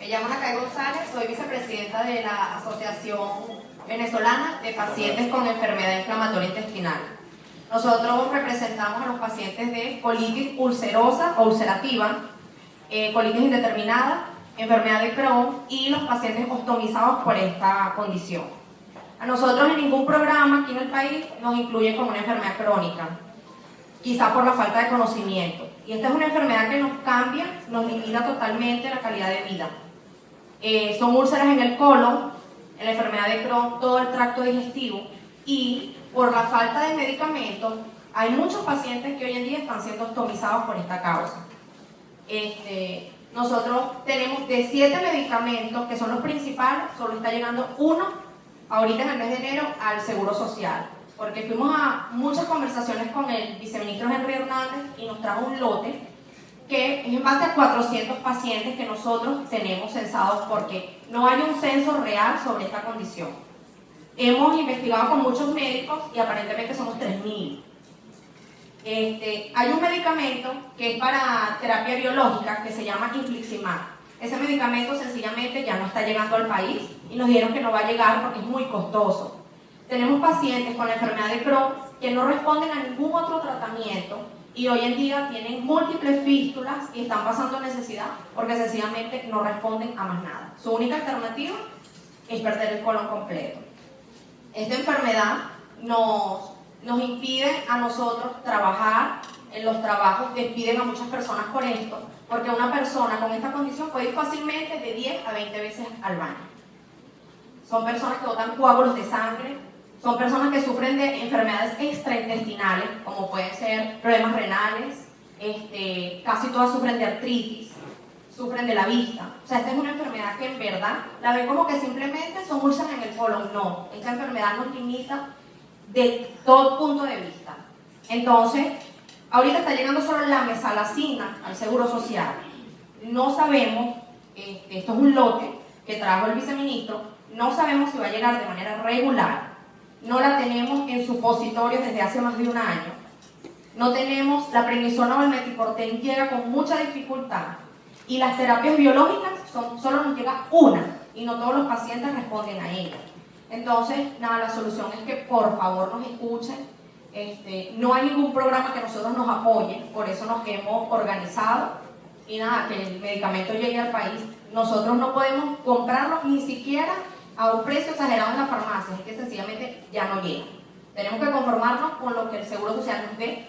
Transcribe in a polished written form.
Me llamo Ana Caí González, soy vicepresidenta de la Asociación Venezolana de Pacientes con Enfermedad Inflamatoria Intestinal. Nosotros representamos a los pacientes de colitis ulcerosa o ulcerativa, colitis indeterminada, enfermedad de Crohn y los pacientes ostomizados por esta condición. A nosotros en ningún programa aquí en el país nos incluye como una enfermedad crónica, quizá por la falta de conocimiento. Y esta es una enfermedad que nos cambia, nos limita totalmente la calidad de vida. Son úlceras en el colon, en la enfermedad de Crohn, todo el tracto digestivo, y por la falta de medicamentos, hay muchos pacientes que hoy en día están siendo ostomizados por esta causa. Nosotros tenemos de 7 medicamentos, que son los principales, solo está llegando uno, ahorita en el mes de enero, al Seguro Social. Porque fuimos a muchas conversaciones con el viceministro Henry Hernández y nos trajo un lote que es en base a 400 pacientes que nosotros tenemos censados porque no hay un censo real sobre esta condición. Hemos investigado con muchos médicos y aparentemente somos 3000. Hay un medicamento que es para terapia biológica que se llama infliximab. Ese medicamento sencillamente ya no está llegando al país y nos dijeron que no va a llegar porque es muy costoso. Tenemos pacientes con la enfermedad de Crohn que no responden a ningún otro tratamiento y hoy en día tienen múltiples fístulas y están pasando necesidad porque sencillamente no responden a más nada. Su única alternativa es perder el colon completo. Esta enfermedad nos impide a nosotros trabajar. En los trabajos despiden a muchas personas por esto, porque una persona con esta condición puede ir fácilmente de 10 a 20 veces al baño. Son personas que botan coágulos de sangre, son personas que sufren de enfermedades extraintestinales, como pueden ser problemas renales, casi todas sufren de artritis, sufren de la vista. O sea, esta es una enfermedad que en verdad la ven como que simplemente son úlceras en el colon. No, esta enfermedad nos limita de todo punto de vista. Entonces, ahorita está llegando solo la mesalazina al Seguro Social. No sabemos, esto es un lote que trajo el viceministro, no sabemos si va a llegar de manera regular. No la tenemos en supositorios desde hace más de un año. No tenemos la prednisona o el meticorten, llega con mucha dificultad. Y las terapias biológicas solo nos llega una y no todos los pacientes responden a ella. Entonces, nada, la solución es que por favor nos escuchen. No hay ningún programa que nosotros nos apoye, por eso nos hemos organizado y nada, que el medicamento llegue al país. Nosotros no podemos comprarlo ni siquiera a un precio exagerado en la farmacia, es que sencillamente ya no llega. Tenemos que conformarnos con lo que el Seguro Social nos dé